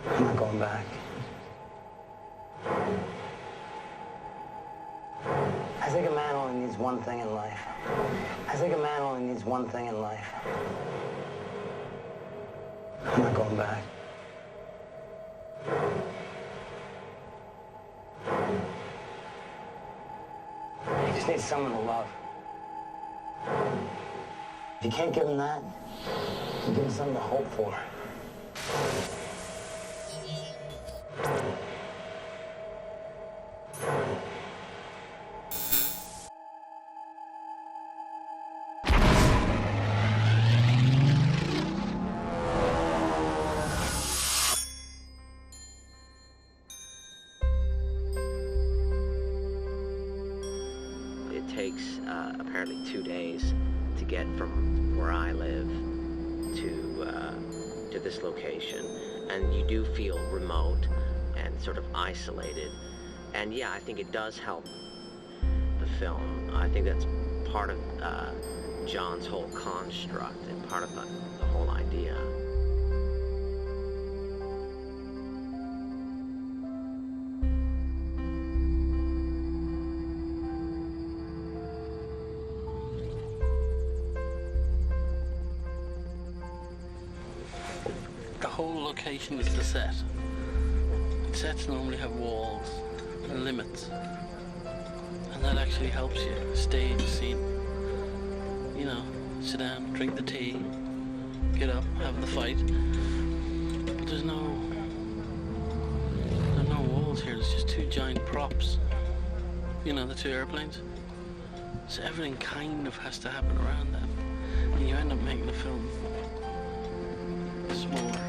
I'm not going back. I think a man only needs one thing in life. I think a man only needs one thing in life. I'm not going back. He just needs someone to love. If you can't give him that, you give him something to hope for. It takes apparently 2 days to get from where I live to this location, and you do feel remote and sort of isolated. And yeah, I think it does help the film. I think that's part of John's whole construct and part of the whole idea. The whole location is the set. Sets normally have walls and limits, and that actually helps you stay in the scene. You know, sit down, drink the tea, get up, have the fight. But there's no walls here. There's just two giant props. You know, the two airplanes. So everything kind of has to happen around that, and you end up making the film smaller.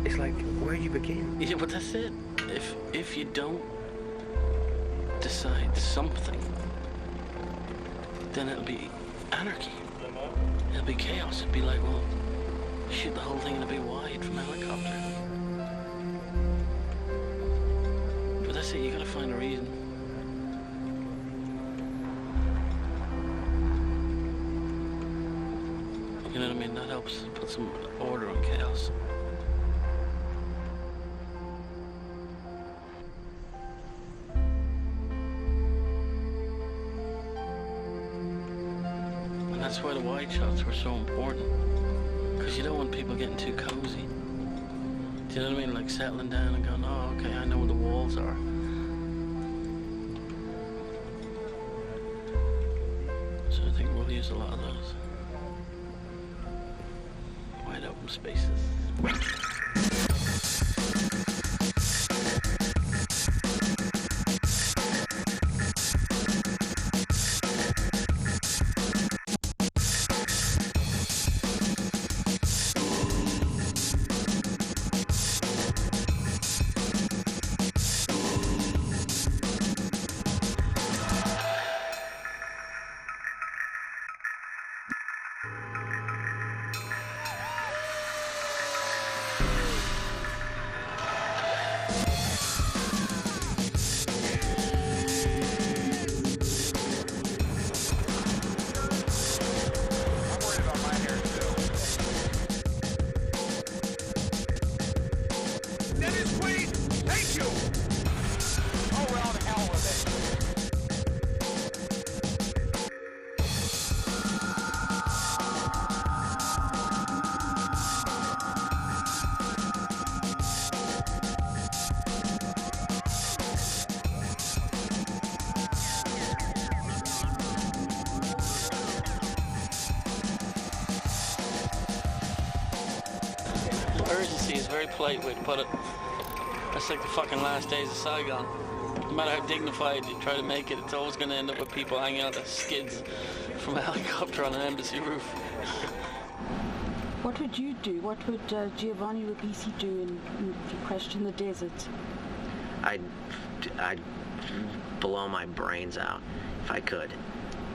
It's like where you begin. Yeah, but that's it. If you don't decide something, then it'll be anarchy. It'll be chaos. It'll be like, well, shoot the whole thing in a bit wide from a helicopter. But that's it. You gotta find a reason. You know what I mean? That helps put some order in chaos. And that's why the wide shots were so important. Because you don't want people getting too cozy. Do you know what I mean? Like settling down and going, oh, okay, I know where the walls are. So I think we'll use a lot of those. Wide open spaces. Urgency is a very polite way to put it. That's like the fucking last days of Saigon. No matter how dignified you try to make it, it's always going to end up with people hanging out the skids from a helicopter on an embassy roof. What would you do? What would Giovanni Ribisi do if you crashed in the desert? I'd blow my brains out if I could.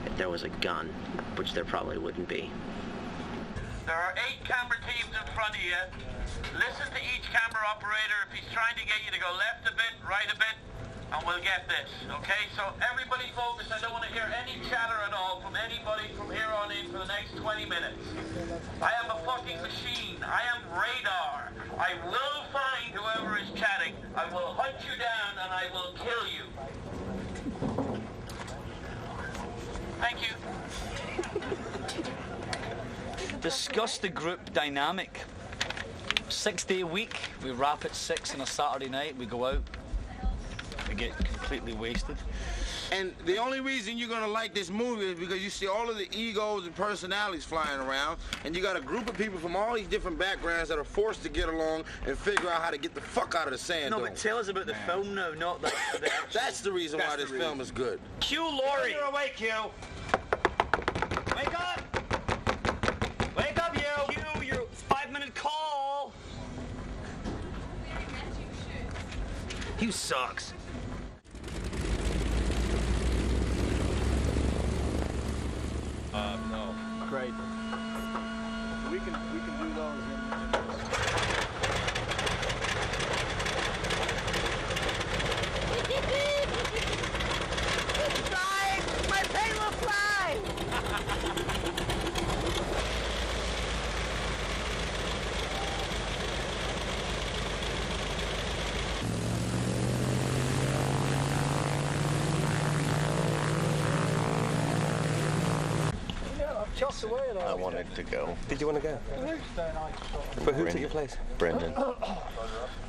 If there was a gun, which there probably wouldn't be. There are 8 camera teams in front of you. Listen to each camera operator if he's trying to get you to go left a bit, right a bit, and we'll get this, okay? So everybody focus. I don't want to hear any chatter at all from anybody from here on in for the next 20 minutes. I am a fucking machine. I am radar. I will find whoever is chatting. I will hunt you down and I will kill you. Thank you. Discuss the group dynamic. 6-day week, we wrap at 6 on a Saturday night, we go out, we get completely wasted. And the only reason you're gonna like this movie is because you see all of the egos and personalities flying around, and you got a group of people from all these different backgrounds that are forced to get along and figure out how to get the fuck out of the sand. No, but tell us about the film now, not the That's the reason why this film is good. Q Laurie! You're awake, Q! Wake up! Wake up, you! Q, your 5-minute call! You sucks. No. Great. We can do those in It's flying! My plane will fly! I wanted to go. Did you want to go? But who took your place? Brendan.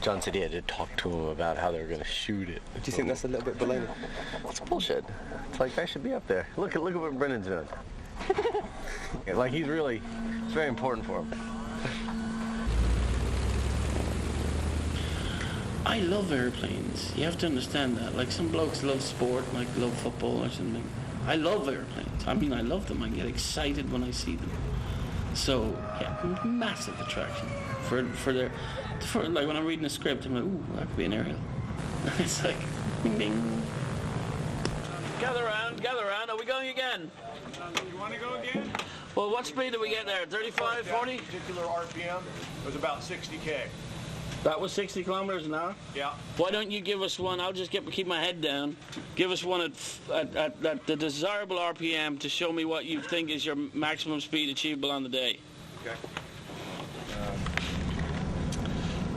John said he had to talk to him about how they were going to shoot it. Do you think that's a little bit baloney? It's bullshit. It's like, I should be up there. Look at what Brendan's doing. Like, it's very important for him. I love airplanes. You have to understand that. Like, some blokes love sport, like love football or something. I love airplanes. I mean, I love them. I get excited when I see them. So, yeah, massive attraction for like when I'm reading a script, I'm like, ooh, that could be an aerial. It's like, ding ding. Gather around. Are we going again? You want to go again? Well, what speed did we get there? 35, 40? Particular RPM was about 60K. That was 60 kilometers an hour? Yeah. Why don't you give us one? I'll just keep my head down. Give us one at the desirable RPM to show me what you think is your maximum speed achievable on the day. Okay.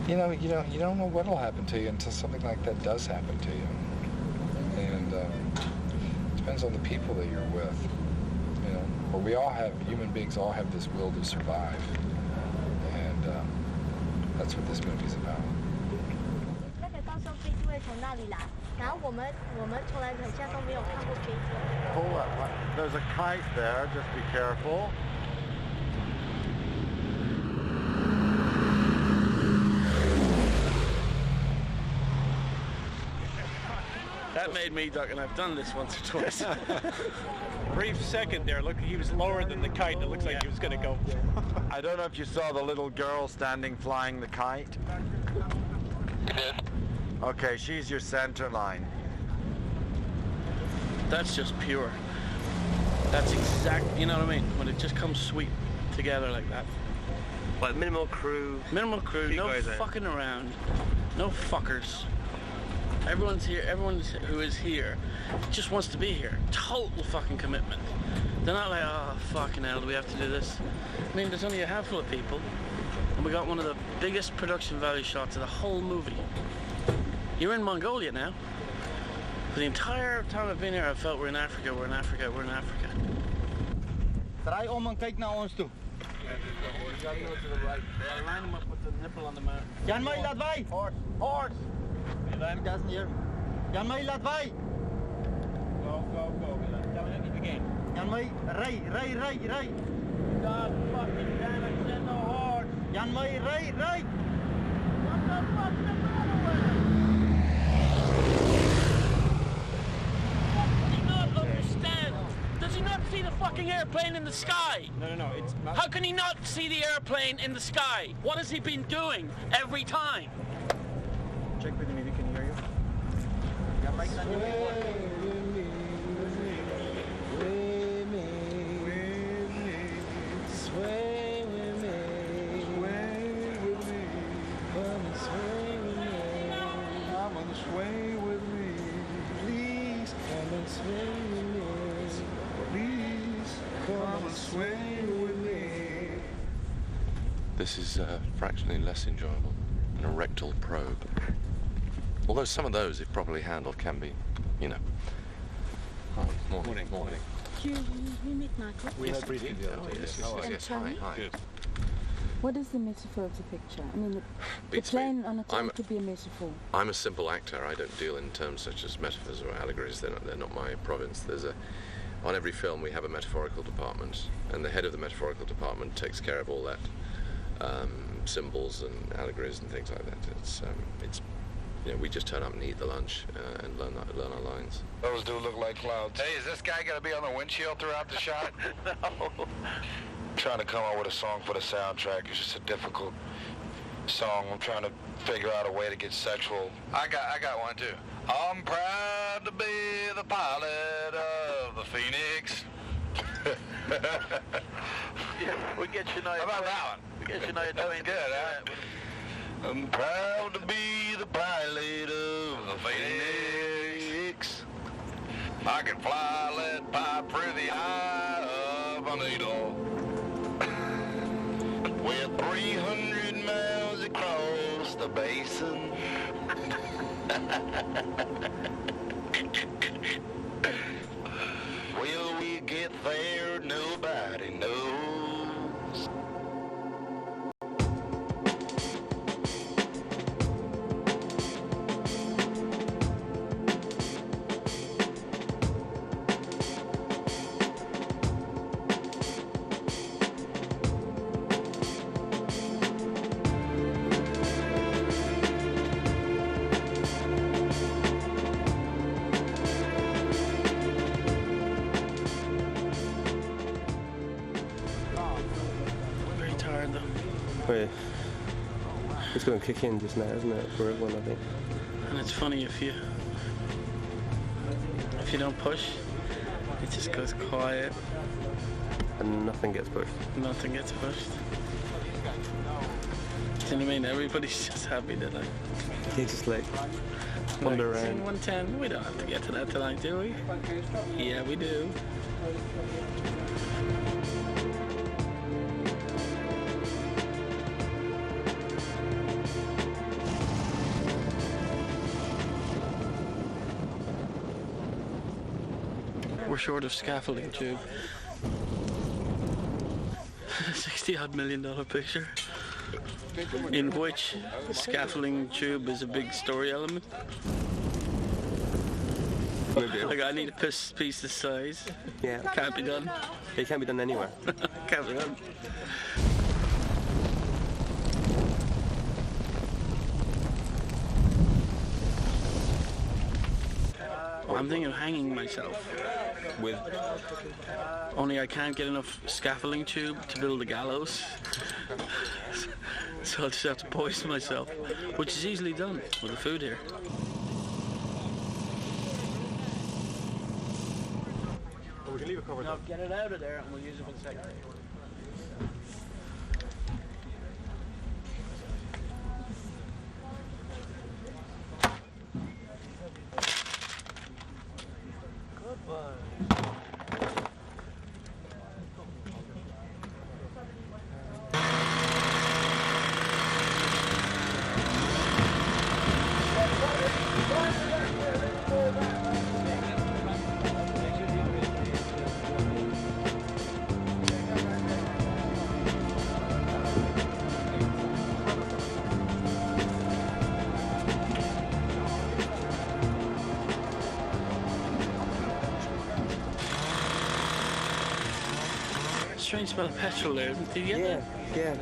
You don't know what'll happen to you until something like that does happen to you. And it depends on the people that you're with. You know, but human beings all have this will to survive. And that's what this movie's about. There's a kite there, just be careful. That made me duck, and I've done this once or twice. Brief second there, look, he was lower than the kite. It looks like he was going to go. I don't know if you saw the little girl standing flying the kite. Okay, she's your center line. That's just pure. That's exact, you know what I mean? When it just comes sweet together like that. But minimal crew. Minimal crew, no fucking around. No fuckers. Everyone's here, everyone who is here just wants to be here. Total fucking commitment. They're not like, oh, fucking hell, do we have to do this? I mean, there's only a handful of people, and we got one of the biggest production value shots of the whole movie. You're in Mongolia now. For the entire time I've been here, I've felt we're in Africa, we're in Africa, we're in Africa. Draai om en kijk naar ons toe. You gotta go to the right. Line them up with the nipple on the mount. Jan May, laat wij! Horse! He doesn't hear. Jan May, laat wij! Go, Willem. Tell me let me begin. Jan May, rij! God fucking damn it, send no horse! Jan May, rij! What the fuck's the matter with him? Does he not understand? Does he not see the fucking airplane in the sky? No, it's not. How can he not see the airplane in the sky? What has he been doing every time? Check with him if he can hear you. Jan May, dan je Sway with This is fractionally less enjoyable than a rectal probe. Although some of those, if properly handled, can be, you know. Hi. Morning. You meet Michael? We had briefly. Yes. Hi. Good. What is the metaphor of the picture? I mean, the plane on its own could be a metaphor. I'm a simple actor. I don't deal in terms such as metaphors or allegories. They're not my province. On every film we have a metaphorical department, and the head of the metaphorical department takes care of all that, symbols and allegories and things like that. It's you know, we just turn up and eat the lunch and learn our lines. Those do look like clouds. Hey, is this guy gonna be on the windshield throughout the shot? No. Trying to come up with a song for the soundtrack. It's just a difficult song. I'm trying to figure out a way to get sexual. I got one too. I'm proud to be the pilot of the Phoenix. Yeah, we get you now. How about that one? We get you now. That's good, huh? I'm proud to be the pilot of the Phoenix. I can fly lead pipe through the eye of a needle. We're 300 miles across the basin. Will we get there? Nobody knows. Very tired though. Wait. It's going to kick in just now, isn't it? For everyone, I think. And it's funny if you don't push, it just goes quiet. And nothing gets pushed. Nothing gets pushed. Do you know what I mean? Everybody's just happy that You just like wander Scene around. 110. We don't have to get to that tonight, do we? Yeah, we do. We're short of scaffolding tube. $60-odd million picture, in which scaffolding tube is a big story element. Like, I need a piece this size. Yeah. Can't be done. It can't be done anywhere. Can't be done. I'm thinking of hanging myself. With? Only I can't get enough scaffolding tube to build a gallows. So I'll just have to poison myself, which is easily done with the food here. Well, we can leave it covered. Now get it out of there and we'll use it for the second. Strange smell of petrol there. Did you get that? Yeah.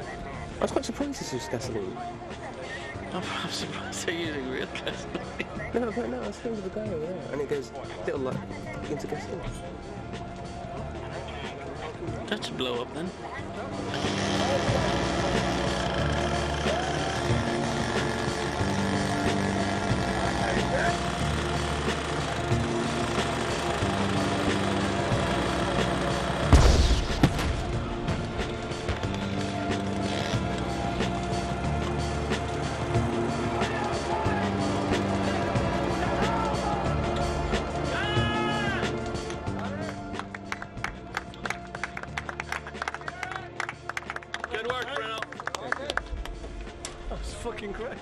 I was quite surprised this was gasoline. I'm surprised they're using real gasoline. No, I was thinking of the guy over there, and it goes little like into gasoline. That should blow up then. Good work, Bruno. It's fucking great.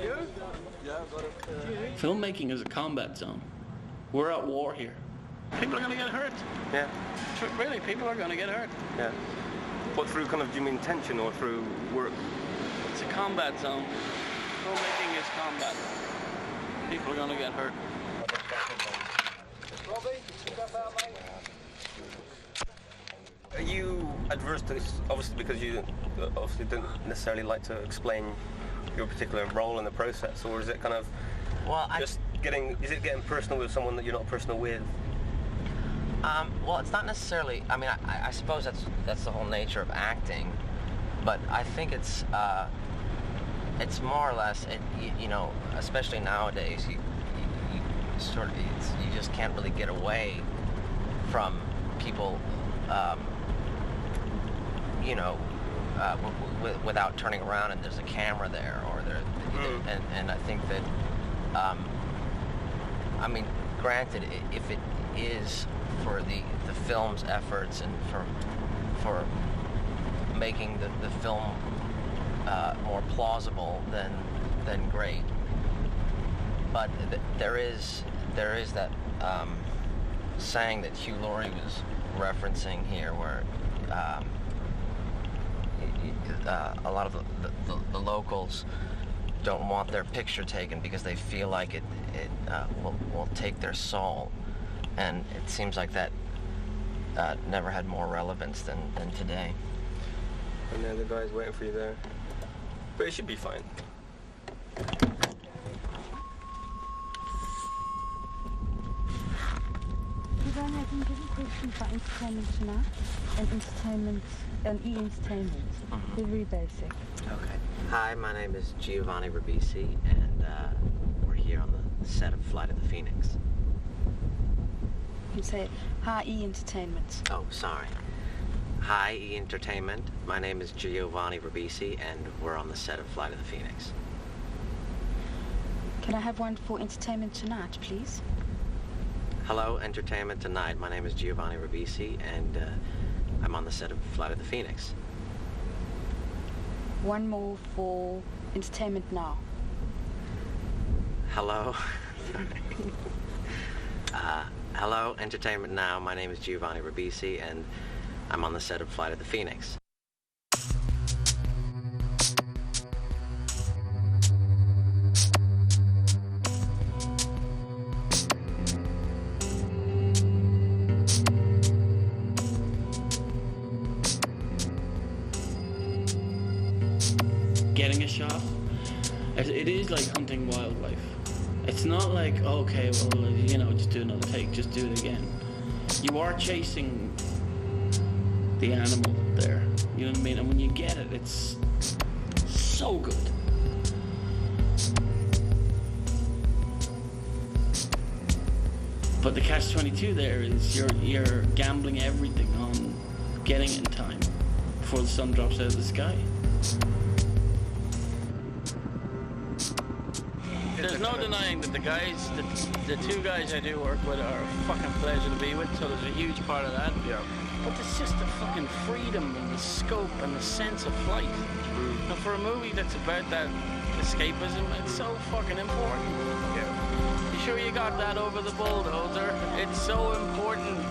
You? Yeah, I've got it. Filmmaking is a combat zone. We're at war here. People are going to get hurt. Yeah. Really, people are going to get hurt. Yeah. What, through kind of, do you mean tension or through work? It's a combat zone. Filmmaking is combat. People are going to get hurt. Are you adverse to this, obviously, because you obviously don't necessarily like to explain your particular role in the process, or is it kind of is it getting personal with someone that you're not personal with? Well, it's not necessarily, I mean, I suppose that's the whole nature of acting, but I think it's more or less, you know, especially nowadays, you sort of, you just can't really get away from people, you know, without turning around and there's a camera there, or and I think that, I mean, granted, if it is for the film's efforts and for making the film more plausible, then great. But there is that saying that Hugh Laurie was referencing here, where a lot of the locals don't want their picture taken because they feel like it will take their soul, and it seems like that never had more relevance than today. And there the guy's waiting for you there, but it should be fine. Ivana, I can give a question for entertainment tonight, and e-entertainment. They're very basic. Okay. Hi, my name is Giovanni Ribisi, and we're here on the set of Flight of the Phoenix. You can say, hi, e-entertainment. Oh, sorry. Hi, E-Entertainment. My name is Giovanni Ribisi, and we're on the set of Flight of the Phoenix. Can I have one for entertainment tonight, please? Hello, Entertainment Tonight. My name is Giovanni Ribisi, and I'm on the set of Flight of the Phoenix. One more for entertainment now. Hello. Hello, Entertainment Now. My name is Giovanni Ribisi, and I'm on the set of Flight of the Phoenix. Getting a shot, it is like hunting wildlife. It's not like, okay, well, you know, just do another take, just do it again. You are chasing the animal there, you know what I mean? And when you get it, it's so good. But the catch-22 there is you're gambling everything on getting it in time before the sun drops out of the sky. There's no denying that the two guys I do work with are a fucking pleasure to be with, so there's a huge part of that. Yeah. But it's just the fucking freedom and the scope and the sense of flight. And for a movie that's about that escapism, it's so fucking important. Yeah. You sure you got that over the bulldozer? It's so important.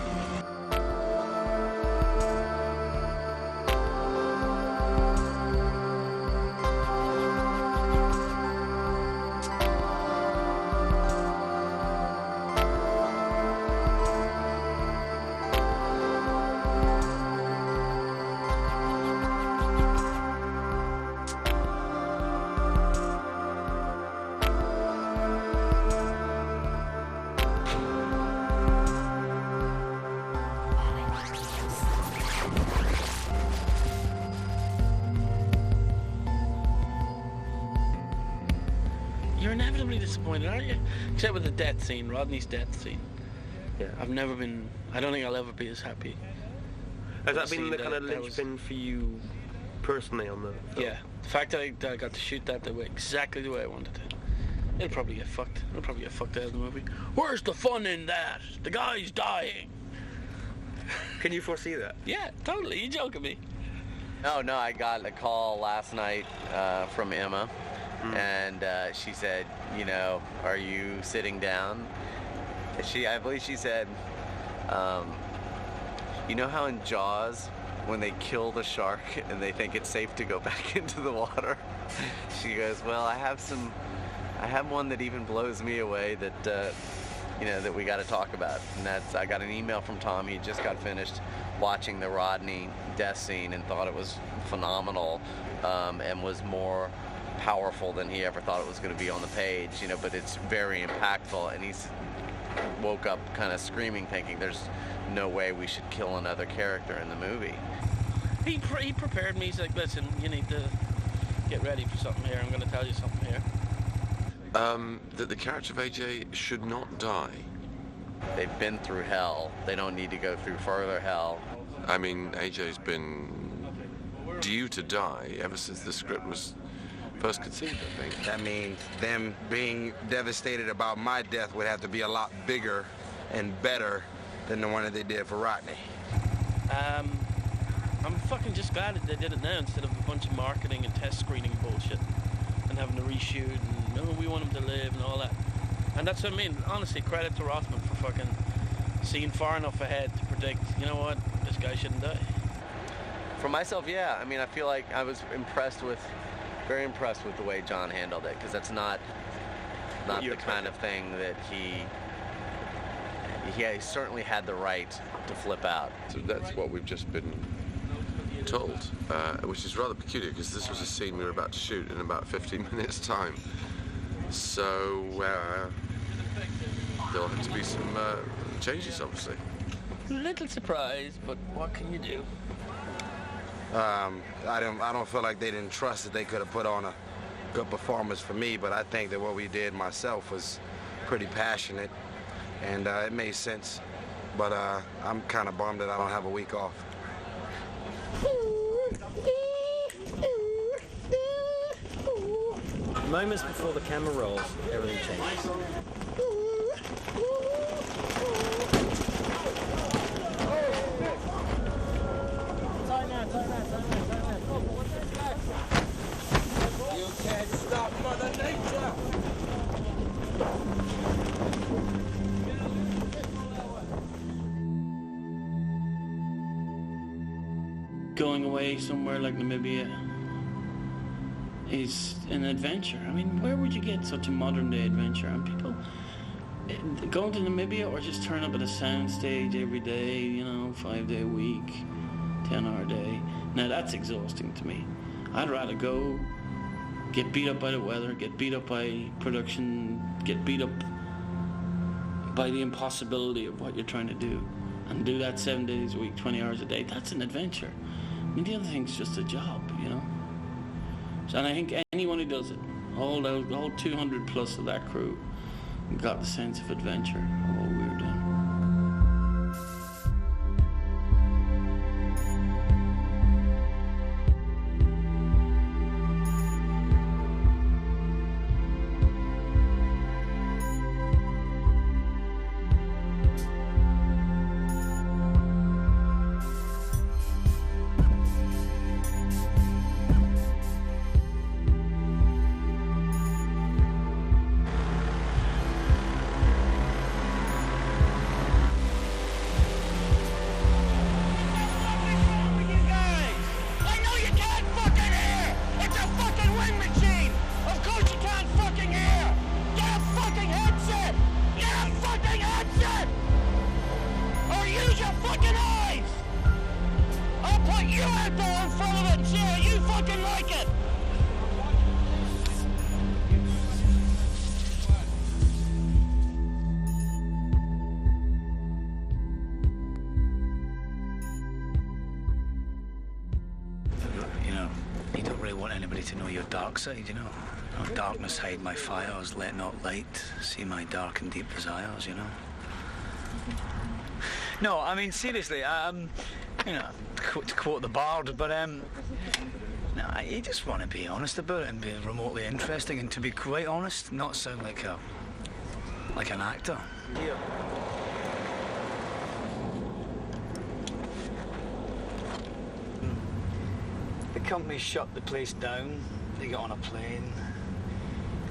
You're inevitably disappointed, aren't you? Except with the death scene, Rodney's death scene. Yeah. I don't think I'll ever be as happy. Has that been the kind of linchpin for you personally on the film? Yeah. The fact that I got to shoot that exactly the way I wanted to. It'll probably get fucked. It'll probably get fucked out of the movie. Where's the fun in that? The guy's dying. Can you foresee that? Yeah, totally. You joking me? No, I got a call last night from Emma, and she said, you know, are you sitting down? I believe she said, you know how in Jaws, when they kill the shark and they think it's safe to go back into the water? She goes, well, I have one that even blows me away that, you know, that we got to talk about. And I got an email from Tom. He just got finished watching the Rodney death scene and thought it was phenomenal, and was more powerful than he ever thought it was going to be on the page, you know, but it's very impactful. And he's woke up kind of screaming, thinking there's no way we should kill another character in the movie. He prepared me. He's like, listen, you need to get ready for something here. I'm going to tell you something here. That the character of AJ should not die. They've been through hell. They don't need to go through further hell. I mean, AJ's been due to die ever since the script was first conceived, I think. That means them being devastated about my death would have to be a lot bigger and better than the one that they did for Rodney. I'm fucking just glad that they did it now instead of a bunch of marketing and test screening bullshit and having to reshoot and, oh, we want him to live and all that. And that's what I mean. Honestly, credit to Rothman for fucking seeing far enough ahead to predict, you know what, this guy shouldn't die. For myself, yeah. I mean, I feel like I was very impressed with the way John handled it, because that's not the kind of thing that he certainly had the right to flip out. So that's what we've just been told, which is rather peculiar, because this was a scene we were about to shoot in about 15 minutes' time. So there'll have to be some changes, obviously. A little surprised, but what can you do? I don't feel like they didn't trust that they could have put on a good performance for me, but I think that what we did myself was pretty passionate, and it made sense. But I'm kind of bummed that I don't have a week off. Moments before the camera rolls, everything changes. You can't stop Mother Nature! Going away somewhere like Namibia is an adventure. I mean, where would you get such a modern day adventure? And people going to Namibia or just turn up at a sound stage every day, you know, 5-day a week, 10-hour day. Now that's exhausting to me. I'd rather go, get beat up by the weather, get beat up by production, get beat up by the impossibility of what you're trying to do, and do that 7 days a week, 20 hours a day. That's an adventure. I mean, the other thing's just a job, you know. And I think anyone who does it, all 200 plus of that crew, got the sense of adventure of what we were doing. To know your dark side, you know. Oh, darkness hide my fires, let not light see my dark and deep desires, you know. No, I mean, seriously, you know, to quote the Bard, but, no, you just want to be honest about it and be remotely interesting, and to be quite honest, not sound like an actor. Yeah. company shut the place down. They got on a plane.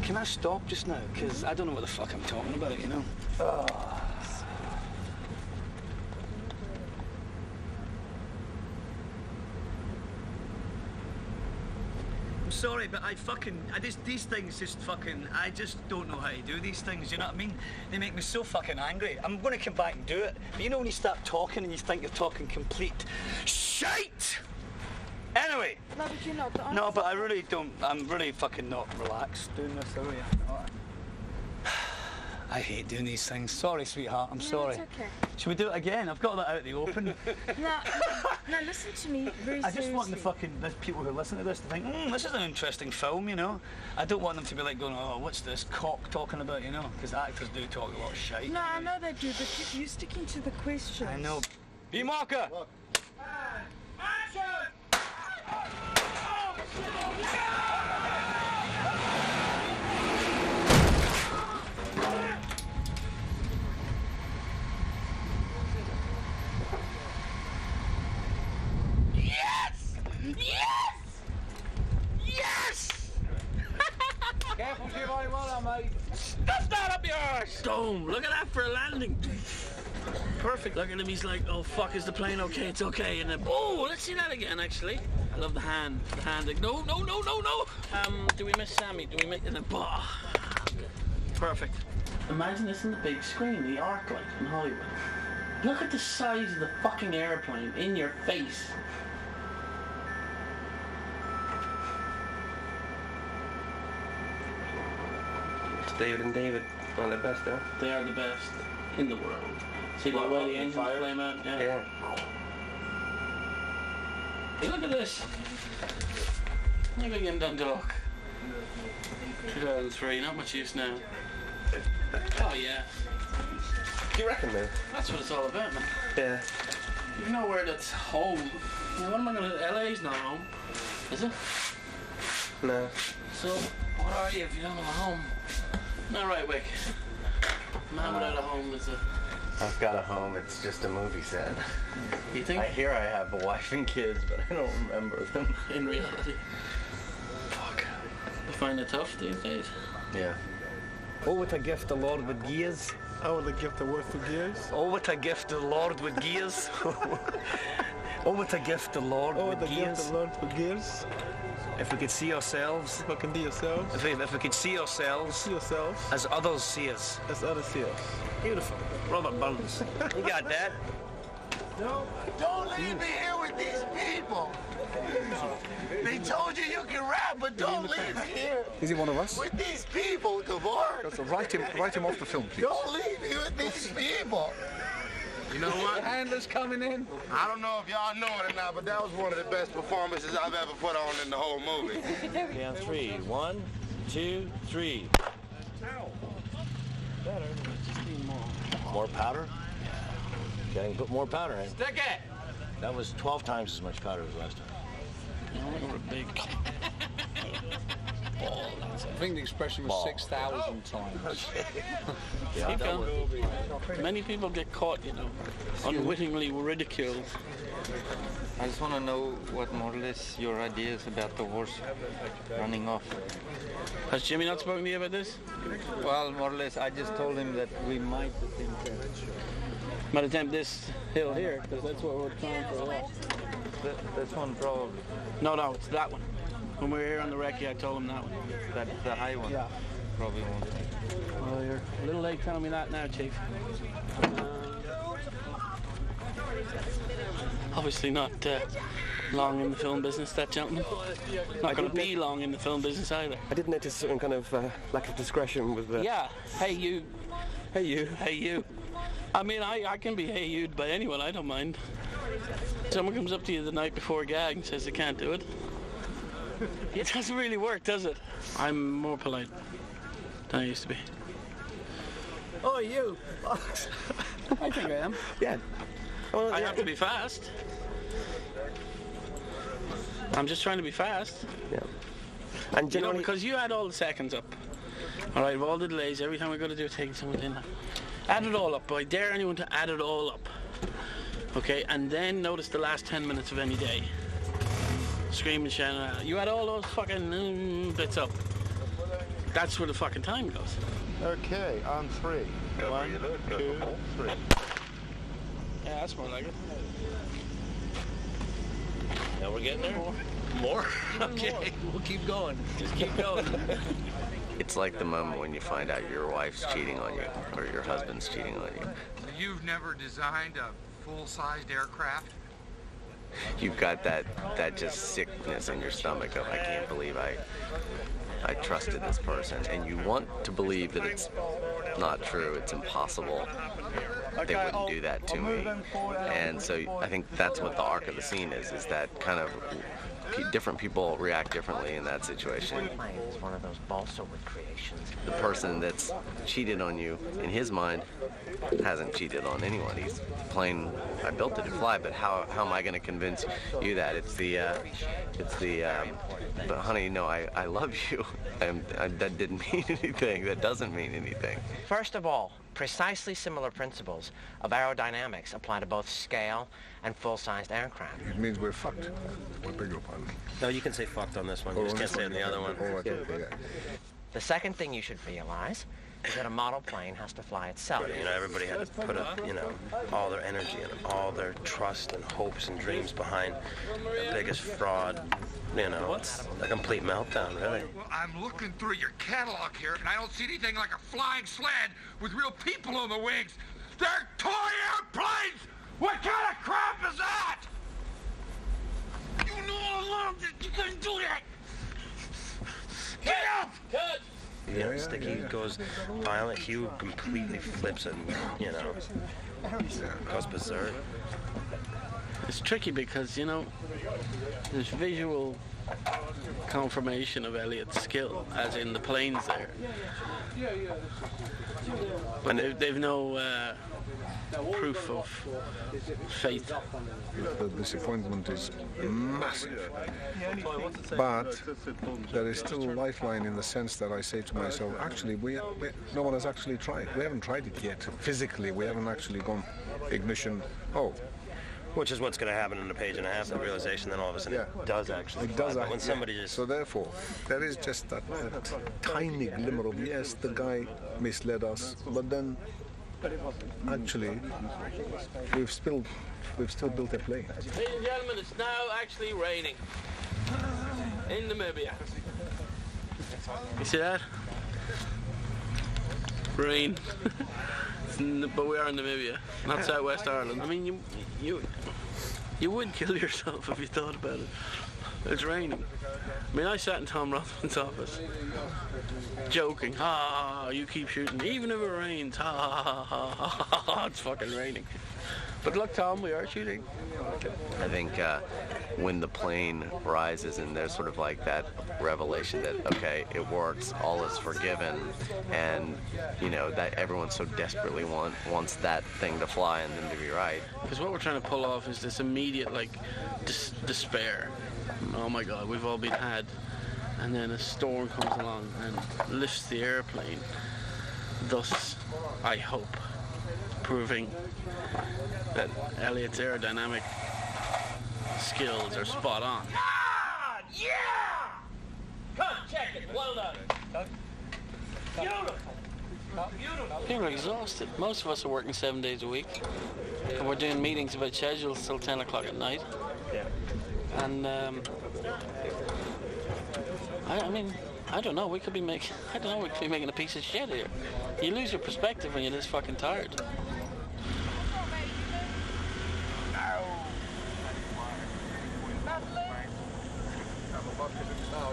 Can I stop just now? Because I don't know what the fuck I'm talking about, you know? I'm sorry, but these things just fucking, I just don't know how to do these things, you know what I mean? They make me so fucking angry. I'm going to come back and do it. But you know when you start talking and you think you're talking complete shite? Anyway. No, but you're not. No, but I really don't, I'm really fucking not relaxed doing this, are you? I hate doing these things. Sorry, sweetheart, I'm sorry. It's okay. Should we do it again? I've got that out in the open. No, listen to me very I just want seriously. there's people who listen to this to think, this is an interesting film, you know? I don't want them to be like going, oh, what's this cock talking about, you know? Because actors do talk a lot of shite. No, I know they do, but you're sticking to the questions. I know. B-marker! Yes! Yes! Yes! Careful, give all you want, mate. Stuff that up your arse! Dome, look at that for a landing. Perfect. Look at him, he's like, oh fuck, is the plane okay? It's okay. And then, oh, let's see that again, actually. I love the hand. The hand, like, no. Do we miss Sammy? Do we miss, and then, perfect. Imagine this on the big screen, the arc light in Hollywood. Look at the size of the fucking airplane in your face. It's David and David, one of the best there. They are the best in the world. See the way the engines flame out? Yeah. Hey, look at this. Look again, Dundalk. 2003, not much use now. Oh yeah. Do you reckon, man? That's what it's all about, man. Yeah. You know where that's home. Now, what am I gonna... LA's not home, is it? No. So, what are you if you don't have a home? Not right, Wick. Man without a home is a... I've got a home, it's just a movie set. You think? I hear I have a wife and kids, but I don't remember them. In reality. Fuck. You find it tough these days? Yeah. Oh, what a gift the Lord would give us. Oh, what a gift the worth of gears. Oh, what a gift the Lord would give us. Oh, what a gift the Lord would give us. The Lord forgives. If we could see ourselves. If we can be ourselves. If we could see ourselves. As others see us. As others see us. Beautiful. Robert Burns. You got that. No, don't leave me here with these people. They told you you can rap, but don't leave me here. Is he one of us? With these people, Gavor. So write him off the film, please. Don't leave me with these people. You know what? The handler's coming in. I don't know if y'all know it or not, but that was one of the best performances I've ever put on in the whole movie. Okay, on 3. 1, 2, 3. Better. Just need more. More powder? Yeah. Okay, put more powder in. Stick it! That was 12 times as much powder as last time. No, we're big. I think the expression was 6,000 times. Keep going. Many people get caught, you know, unwittingly ridiculed. I just want to know what more or less your ideas about the horse running off. Has Jimmy not spoken to you about this? Well, more or less, I just told him that we might attempt that. Might attempt this hill here, because that's what we're trying for a while. That's one probably. No, it's that one. When we were here on the recce, I told him that one. That's the high one? Yeah. Probably won't. Well, you're a little late telling me that now, Chief. Obviously not long in the film business, that gentleman. Not going to be long in the film business either. I did notice some kind of lack of discretion with the... Yeah, hey you. Hey you. Hey you. I mean, I can be hey you'd by anyone, I don't mind. Someone comes up to you the night before a gag and says they can't do it. It doesn't really work, does it? I'm more polite than I used to be. Oh, you. I think I am. Yeah. I have to be fast. I'm just trying to be fast. Yeah. And generally, because you add all the seconds up. All right, of all the delays, every time I got to do taking someone in, add it all up. I dare anyone to add it all up. Okay, and then notice the last 10 minutes of any day. screaming, shouting. You had all those fucking bits up. That's where the fucking time goes. Okay, on 3. 1, 2, 3. Yeah, that's more like it. Now we're getting there? More? Okay, we'll keep going. Just keep going. It's like the moment when you find out your wife's cheating on you or your husband's cheating on you. You've never designed a full-sized aircraft? You've got that just sickness in your stomach of I can't believe I trusted this person, and you want to believe that it's not true, it's impossible. They wouldn't do that to me. And so I think that's what the arc of the scene is that kind of different people react differently in that situation. It's one of those balsa wood creations. The person that's cheated on you, in his mind, hasn't cheated on anyone. He's plain, I built it to fly, but how am I going to convince you that? But honey, no, I love you. That didn't mean anything. That doesn't mean anything. First of all, precisely similar principles of aerodynamics apply to both scale and full-sized aircraft. It means we're fucked. I beg your pardon. No, you can say fucked on this one. You just can't say it on the other one. Oh, okay, yeah. The second thing you should realize is that a model plane has to fly itself. You know, everybody had to put up, all their energy and all their trust and hopes and dreams behind the biggest fraud. It's a complete meltdown, really. Well, I'm looking through your catalog here, and I don't see anything like a flying sled with real people on the wings. They're toy airplanes! What kind of crap is that? You know all along that you couldn't do that! Get up! Cut! Sticky goes violent. Hugh completely flips it and, goes berserk. It's tricky because, there's visual confirmation of Elliot's skill, as in the planes there. But they've no proof of faith. The disappointment is massive. But there is still a lifeline in the sense that I say to myself, actually, no one has actually tried. We haven't tried it yet. Physically, we haven't actually gone ignition. Which is what's going to happen in a page and a half, the realization then all of a sudden it does actually. It does fly. actually. When somebody just... So therefore, there is just that tiny glimmer of, yes, the guy misled us, but then actually we've still built a plane. Ladies and gentlemen, it's now actually raining in Namibia. You see that? Rain. But we are in Namibia, not Southwest Ireland. I mean, you would kill yourself if you thought about it. It's raining. I mean, I sat in Tom Rothman's office, joking. You keep shooting, even if it rains. It's fucking raining. But look, Tom, we are shooting. I think when the plane rises and there's sort of like that revelation that, okay, it works, all is forgiven, and, that everyone so desperately wants that thing to fly and then to be right. Because what we're trying to pull off is this immediate, despair. Oh my God, we've all been had. And then a storm comes along and lifts the airplane. Thus, I hope, proving that Elliot's aerodynamic skills are spot on. God, yeah! Come, check it. Well done. Beautiful. Beautiful. People are exhausted. Most of us are working 7 days a week. And we're doing meetings about schedules till 10 o'clock at night. Yeah. And, I don't know. We could be making a piece of shit here. You lose your perspective when you're this fucking tired.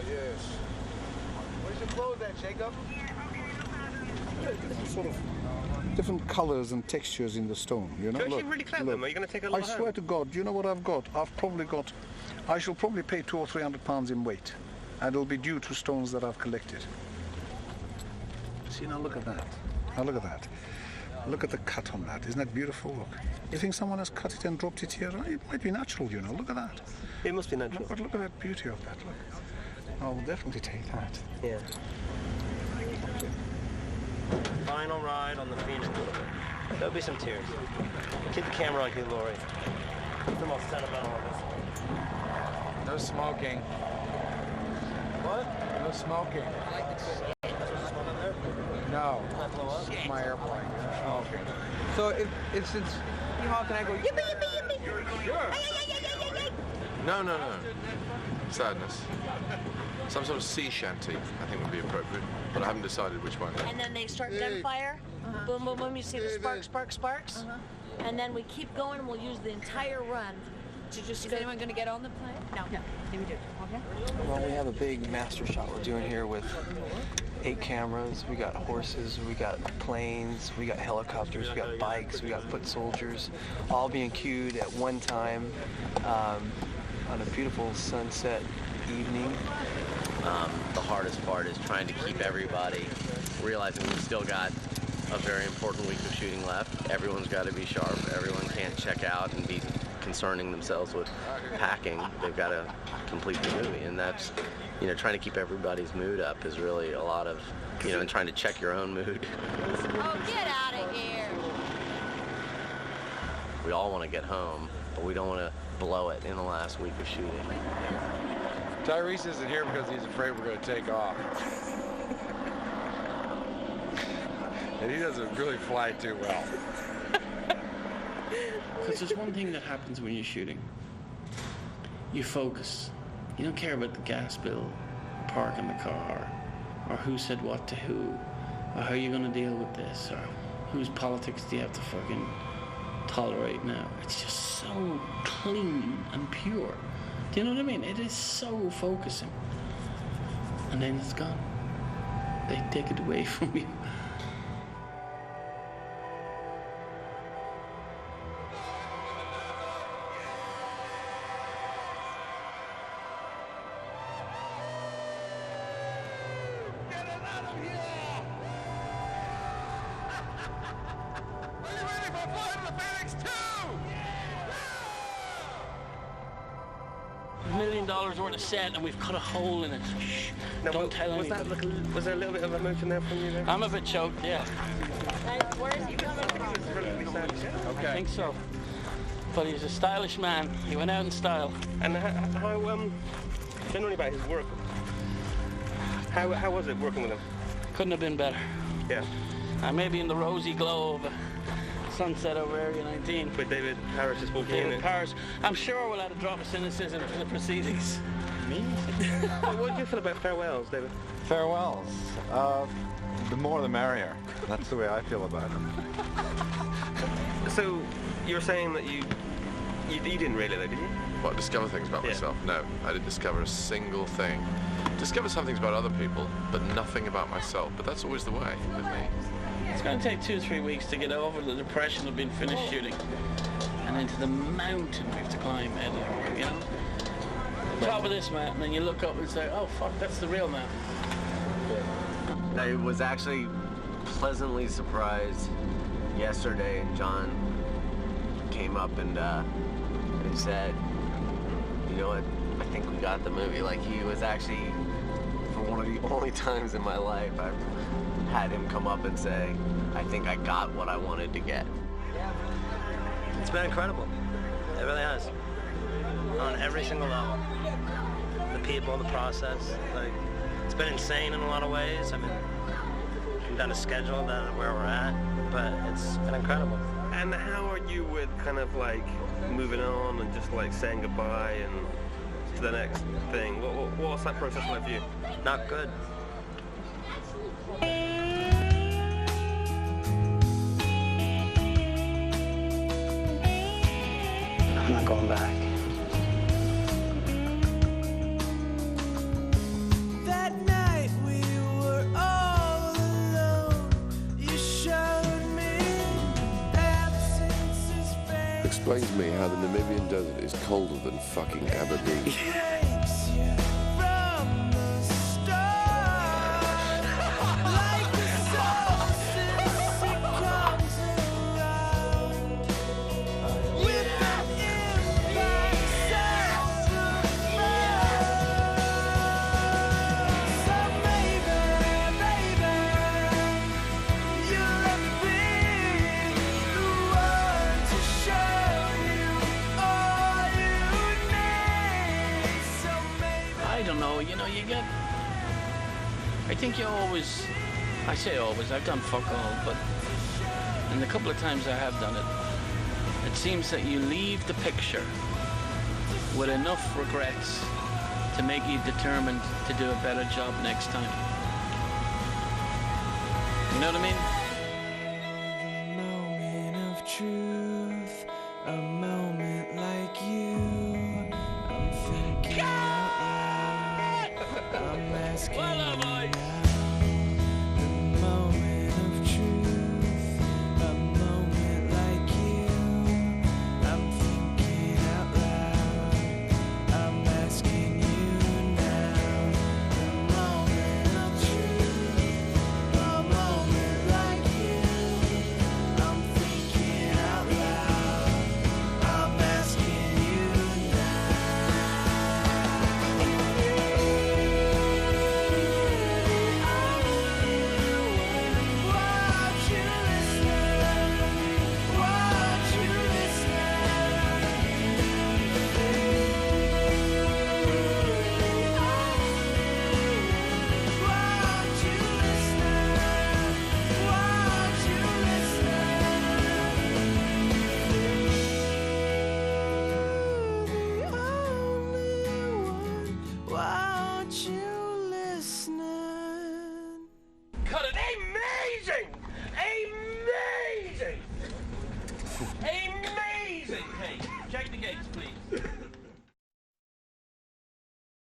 Yes. Where's your clothes at, Jacob? Sort of different colors and textures in the stone, Don't you really clever them? Are you going to take a I lot swear home? to God, do you know what I've got? I shall probably pay 200 or 300 pounds in weight, and it'll be due to stones that I've collected. See, now look at that. Now look at that. Look at the cut on that. Isn't that beautiful? Look. You think someone has cut it and dropped it here? It might be natural, Look at that. It must be natural. But look at that beauty of that. Look. I'll definitely take that. Yeah. Final ride on the Phoenix. There'll be some tears. Keep the camera on you, Laurie. The most sentimental of us. No smoking. What? No smoking. No. It's my airplane. No smoking. So if since you honk and I go yippee yippee yippee. Sure. No. Sadness. Some sort of sea shanty, I think would be appropriate, but I haven't decided which one. And then they start gunfire. Boom, boom, boom. You see the sparks, sparks, sparks. And then we keep going, and we'll use the entire run to just. Is anyone going to get on the plane? No. No. Let me do it. Okay. Well, we have a big master shot we're doing here with 8 cameras. We got horses, we got planes, we got helicopters, we got bikes, we got foot soldiers, all being cued at one time on a beautiful sunset evening. The hardest part is trying to keep everybody realizing we've still got a very important week of shooting left. Everyone's got to be sharp. Everyone can't check out and be concerning themselves with packing. They've got to complete the movie, and that's, trying to keep everybody's mood up is really a lot of, and trying to check your own mood. Oh, get out of here! We all want to get home, but we don't want to blow it in the last week of shooting. Tyrese isn't here because he's afraid we're going to take off. And he doesn't really fly too well. Because there's one thing that happens when you're shooting. You focus. You don't care about the gas bill, parking the car, or who said what to who, or how you're going to deal with this, or whose politics do you have to fucking tolerate now. It's just so clean and pure. Do you know what I mean? It is so focusing. And then it's gone. They take it away from you. $1 million worth of set, and we've cut a hole in it. Shh, now, don't tell anybody. Was there a little bit of emotion there from you there? I'm a bit choked, yeah. Where is he coming from? I think so. But he's a stylish man. He went out in style. And how generally about his work, how was it working with him? Couldn't have been better. Yeah. Maybe in the rosy glow of a sunset over Area 19. With David Harris just walking in. David Harris. I'm sure we'll have a drop of cynicism for the proceedings. Me? What do you feel about farewells, David? Farewells? The more the merrier. That's the way I feel about them. So, you're saying that you didn't really, though, did you? What, discover things about myself? No, I didn't discover a single thing. Discover some things about other people, but nothing about myself. But that's always the way with me. It's going to take 2 or 3 weeks to get over the depression of being finished shooting. And into the mountain we have to climb, Eddie, Top of this mountain, and you look up and say, oh, fuck, that's the real mountain. I was actually pleasantly surprised yesterday, and John came up and said, you know what, I think we got the movie. Like, he was actually, for one of the only times in my life I've had him come up and say, I think I got what I wanted to get. It's been incredible. It really has. On every single level. The people, the process. Like, it's been insane in a lot of ways. I mean, we've done a schedule, done where we're at, but it's been incredible. And how are you with kind of like moving on and just like saying goodbye and to the next thing? What's that process like for you? Not good. I'm not going back. That night we were all alone. You showed me absence's face. Explain to me how the Namibian desert is colder than fucking Aberdeen. Breaks you from the start. Like the solstice, it comes around. With an impact sounds of so maybe, you'll let me be the one to show you all you need. know, you get... I think you always... I say always, I've done fuck all, but... And the couple of times I have done it, it seems that you leave the picture with enough regrets to make you determined to do a better job next time. You know what I mean? Truth, a moment like you. I'm thinking out loud. I'm asking.